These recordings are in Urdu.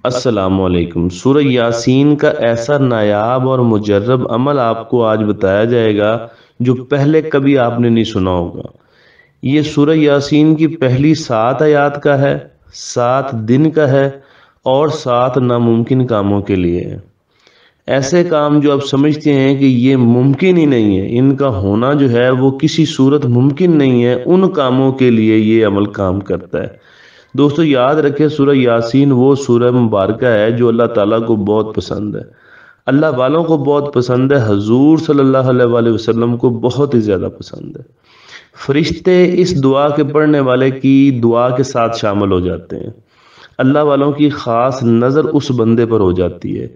السلام علیکم۔ سورہ یاسین کا ایسا نایاب اور مجرب عمل آپ کو آج بتایا جائے گا جو پہلے کبھی آپ نے نہیں سنا ہوگا۔ یہ سورہ یاسین کی پہلی 7 آیات کا ہے، 7 دن کا ہے اور 7 ناممکن کاموں کے لیے ہے۔ ایسے کام جو آپ سمجھتے ہیں کہ یہ ممکن ہی نہیں ہے، ان کا ہونا جو ہے وہ کسی صورت ممکن نہیں ہے، ان کاموں کے لیے یہ عمل کام کرتا ہے۔ دوستو یاد رکھیں، سورہ یاسین وہ سورہ مبارکہ ہے جو اللہ تعالیٰ کو بہت پسند ہے، اللہ والوں کو بہت پسند ہے، حضور صلی اللہ علیہ وآلہ وسلم کو بہت ہی زیادہ پسند ہے۔ فرشتے اس دعا کے پڑھنے والے کی دعا کے ساتھ شامل ہو جاتے ہیں، اللہ والوں کی خاص نظر اس بندے پر ہو جاتی ہے۔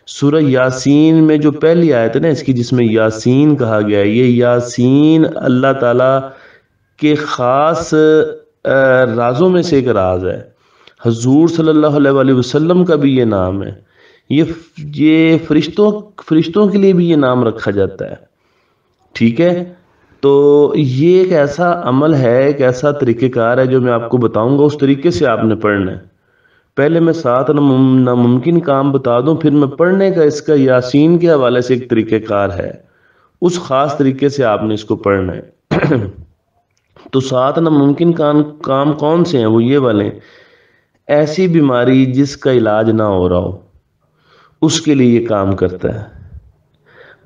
سورہ یاسین میں جو پہلی آیت ہے نا اس کی، جس میں یاسین کہا گیا ہے، یہ یاسین اللہ تعالیٰ کے خاص رازوں میں سے ایک راز ہے۔ حضور صلی اللہ علیہ وآلہ وسلم کا بھی یہ نام ہے، یہ فرشتوں کے لیے بھی یہ نام رکھا جاتا ہے، ٹھیک ہے۔ تو یہ ایک ایسا عمل ہے، ایک ایسا طریقہ کار ہے جو میں آپ کو بتاؤں گا، اس طریقے سے آپ نے پڑھنا ہے۔ پہلے میں 7 ناممکن کام بتا دوں، پھر میں پڑھنے کا اس کا یاسین کے حوالے سے ایک طریقہ کار ہے، اس خاص طریقے سے آپ نے اس کو پڑھنا ہے۔ تو 7 ناممکن کام کون سے ہیں؟ وہ یہ والے: ایسی بیماری جس کا علاج نہ ہو رہا ہو، اس کے لیے یہ کام کرتا ہے۔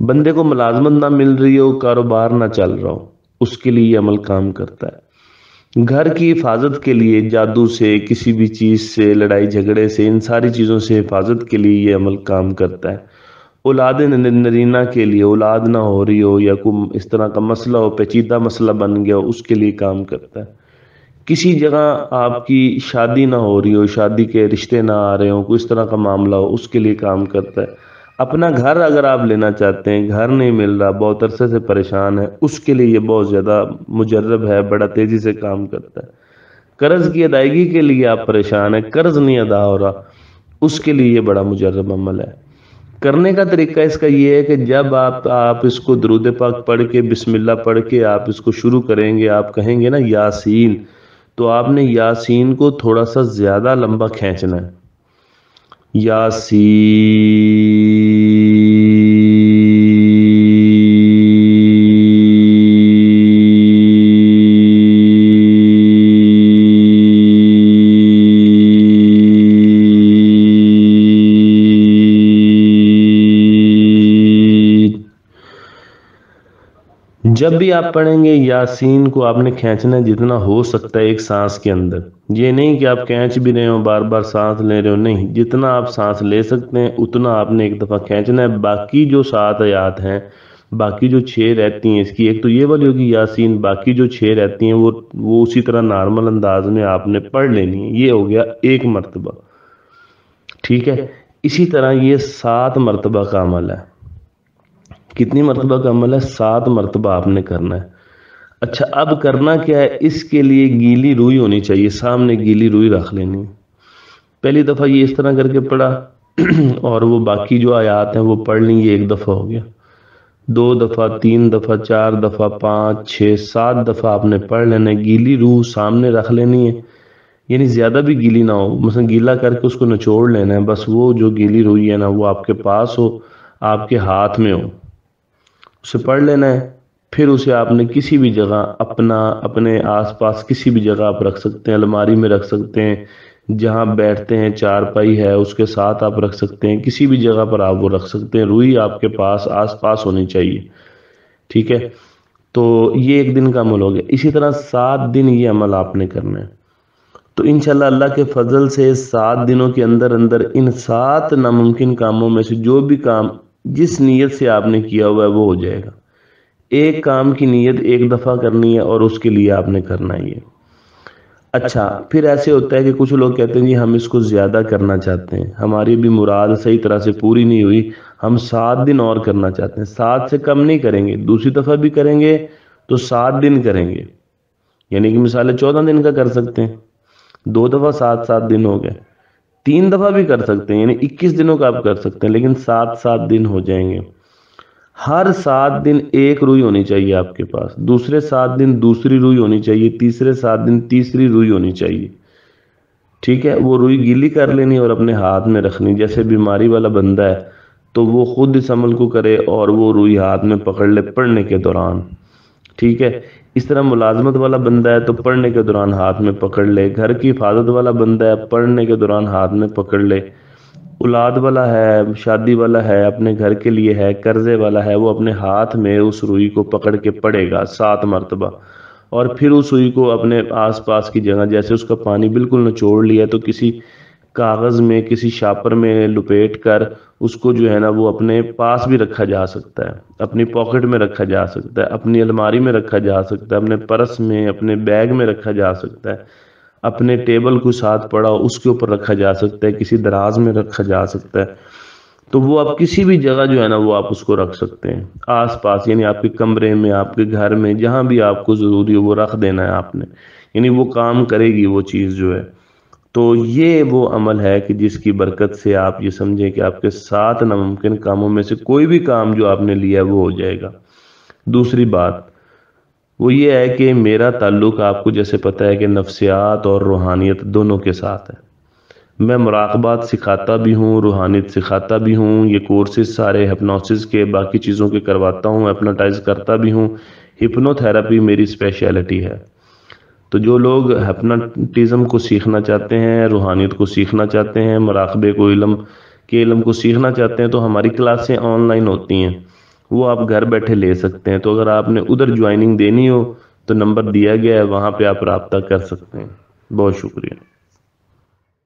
بندے کو ملازمت نہ مل رہی ہو، کاروبار نہ چل رہا ہو، اس کے لیے یہ عمل کام کرتا ہے۔ گھر کی حفاظت کے لیے، جادو سے، کسی بھی چیز سے، لڑائی جھگڑے سے، ان ساری چیزوں سے حفاظت کے لیے یہ عمل کام کرتا ہے۔ اولاد نرینہ کے لیے، اولاد نہ ہو رہی ہو یا کوئی اس طرح کا مسئلہ ہو، پیچیدہ مسئلہ بن گیا ہو، اس کے لیے کام کرتا ہے۔ کسی جگہ آپ کی شادی نہ ہو رہی ہو، شادی کے رشتے نہ آ رہے ہوں، کوئی اس طرح کا معاملہ ہو، اس کے لیے کام کرتا ہے۔ اپنا گھر اگر آپ لینا چاہتے ہیں، گھر نہیں مل رہا، بہت عرصے سے پریشان ہے، اس کے لیے یہ بہت زیادہ مجرب ہے، بڑا تیزی سے کام کرتا ہے۔ قرض کی ادائیگی کے لیے آپ پریشان ہیں، قرض نہیں ادا ہو رہا، اس کے لیے یہ بڑا مجرب عمل ہے۔ کرنے کا طریقہ اس کا یہ ہے کہ جب آپ اس کو درود پاک پڑھ کے، بسم اللہ پڑھ کے آپ اس کو شروع کریں گے، آپ کہیں گے نا یاسین، تو آپ نے یاسین کو تھوڑا سا زیادہ لمبا کھینچنا ہے، یاسین۔ جب بھی آپ پڑھیں گے یاسین کو آپ نے کھینچنا ہے جتنا ہو سکتا ہے ایک سانس کے اندر، یہ نہیں کہ آپ کھینچ بھی رہے ہو، بار بار سانس لے رہے ہو، نہیں، جتنا آپ سانس لے سکتے ہیں اتنا آپ نے ایک دفعہ کھینچنا ہے۔ باقی جو 7 آیات ہیں، باقی جو 6 رہتی ہیں اس کی، ایک تو یہ والی ہوگی یاسین، باقی جو 6 رہتی ہیں وہ اسی طرح نارمل انداز میں آپ نے پڑھ لینی ہے۔ یہ ہو گیا 1 مرتبہ، ٹھیک ہے۔ اسی طرح یہ 7 مرتبہ کا عمل ہے۔ کتنی مرتبہ کا عمل ہے؟ 7 مرتبہ آپ نے کرنا ہے۔ اچھا، اب کرنا کیا ہے؟ اس کے لیے گیلی روئی ہونی چاہیے، سامنے گیلی روئی رکھ لینی۔ پہلی دفعہ یہ اس طرح کر کے پڑھا اور وہ باقی جو آیات ہیں وہ پڑھ لیں، یہ 1 دفعہ ہو گیا، 2 دفعہ، 3 دفعہ، 4 دفعہ، 5، 6، 7 دفعہ آپ نے پڑھ لینا ہے۔ گیلی روح سامنے رکھ لینی ہے، یعنی زیادہ بھی گیلی نہ ہو، مثلا گیلا کر کے اس کو نچوڑ لینا ہے، بس وہ جو گیلی روئی ہے نا وہ آپ کے پاس ہو، آپ کے ہاتھ میں ہو، اسے پڑھ لینا ہے۔ پھر اسے آپ نے کسی بھی جگہ، اپنے آس پاس کسی بھی جگہ آپ رکھ سکتے ہیں، الماری میں رکھ سکتے ہیں، جہاں بیٹھتے ہیں چارپائی ہے اس کے ساتھ آپ رکھ سکتے ہیں، کسی بھی جگہ پر آپ وہ رکھ سکتے ہیں، روئی آپ کے پاس آس پاس ہونی چاہیے، ٹھیک ہے۔ تو یہ 1 دن کا عمل ہو گیا۔ اسی طرح 7 دن یہ عمل آپ نے کرنا ہے۔ تو انشاءاللہ اللہ کے فضل سے 7 دنوں کے اندر ان 7 ناممکن کاموں میں سے جو بھی کام جس نیت سے آپ نے کیا ہوا ہے وہ ہو جائے گا۔ ایک کام کی نیت 1 دفعہ کرنی ہے اور اس کے لیے آپ نے کرنا ہے یہ۔ اچھا، پھر ایسے ہوتا ہے کہ کچھ لوگ کہتے ہیں جی ہم اس کو زیادہ کرنا چاہتے ہیں، ہماری بھی مراد صحیح طرح سے پوری نہیں ہوئی، ہم 7 دن اور کرنا چاہتے ہیں۔ 7 سے کم نہیں کریں گے، دوسری دفعہ بھی کریں گے تو 7 دن کریں گے، یعنی کہ مثال 14 دن کا کر سکتے ہیں، 2 دفعہ 7 دن ہو گئے، 3 دفعہ بھی کر سکتے ہیں، یعنی 21 دنوں کا آپ کر سکتے ہیں، لیکن 7 دن ہو جائیں گے۔ ہر 7 دن ایک روئی ہونی چاہیے آپ کے پاس، دوسرے 7 دن دوسری روئی ہونی چاہیے، تیسرے 7 دن تیسری روئی ہونی چاہیے، ٹھیک ہے، وہ روئی گیلی کر لینی اور اپنے ہاتھ میں رکھنی، جیسے بیماری والا بندہ ہے تو وہ خود اس عمل کو کرے اور وہ روئی ہاتھ میں پکڑ لے پڑھنے کے دوران، ٹھیک ہے۔ اس طرح ملازمت والا بندہ ہے تو پڑھنے کے دوران ہاتھ میں پکڑ لے، گھر کی حفاظت والا بندہ ہے پڑھنے کے دوران ہاتھ میں پکڑ لے، اولاد والا ہے، شادی والا ہے، اپنے گھر کے لیے ہے، قرضے والا ہے، وہ اپنے ہاتھ میں اس روئی کو پکڑ کے پڑھے گا 7 مرتبہ، اور پھر اس روئی کو اپنے آس پاس کی جگہ، جیسے اس کا پانی بالکل نچوڑ لیا تو کسی کاغذ میں، کسی شاپر میں لپیٹ کر اس کو جو ہے نا وہ اپنے پاس بھی رکھا جا سکتا ہے، اپنی پاکٹ میں رکھا جا سکتا ہے، اپنی الماری میں رکھا جا سکتا ہے، اپنے پرس میں، اپنے بیگ میں رکھا جا سکتا ہے، اپنے ٹیبل کو ساتھ پڑا اس کے اوپر رکھا جا سکتا ہے، کسی دراز میں رکھا جا سکتا ہے۔ تو وہ آپ کسی بھی جگہ جو ہے نا وہ آپ اس کو رکھ سکتے ہیں آس پاس، یعنی آپ کے کمرے میں، آپ کے گھر میں، جہاں بھی آپ کو ضروری ہو وہ رکھ دینا ہے آپ نے، یعنی وہ کام کرے گی وہ چیز جو ہے۔ تو یہ وہ عمل ہے کہ جس کی برکت سے آپ یہ سمجھیں کہ آپ کے 7 ناممکن کاموں میں سے کوئی بھی کام جو آپ نے لیا وہ ہو جائے گا۔ دوسری بات وہ یہ ہے کہ میرا تعلق آپ کو جیسے پتہ ہے کہ نفسیات اور روحانیت دونوں کے ساتھ ہے۔ میں مراقبات سکھاتا بھی ہوں، روحانیت سکھاتا بھی ہوں، یہ کورسز سارے ہپنوسس کے باقی چیزوں کے کرواتا ہوں، ہپنوٹائز کرتا بھی ہوں، ہپنو تھراپی میری اسپیشلٹی ہے۔ تو جو لوگ ہپناٹزم کو سیکھنا چاہتے ہیں، روحانیت کو سیکھنا چاہتے ہیں، مراقبے کو علم کو سیکھنا چاہتے ہیں تو ہماری کلاسیں آن لائن ہوتی ہیں، وہ آپ گھر بیٹھے لے سکتے ہیں۔ تو اگر آپ نے ادھر جوائننگ دینی ہو تو نمبر دیا گیا ہے، وہاں پہ آپ رابطہ کر سکتے ہیں۔ بہت شکریہ۔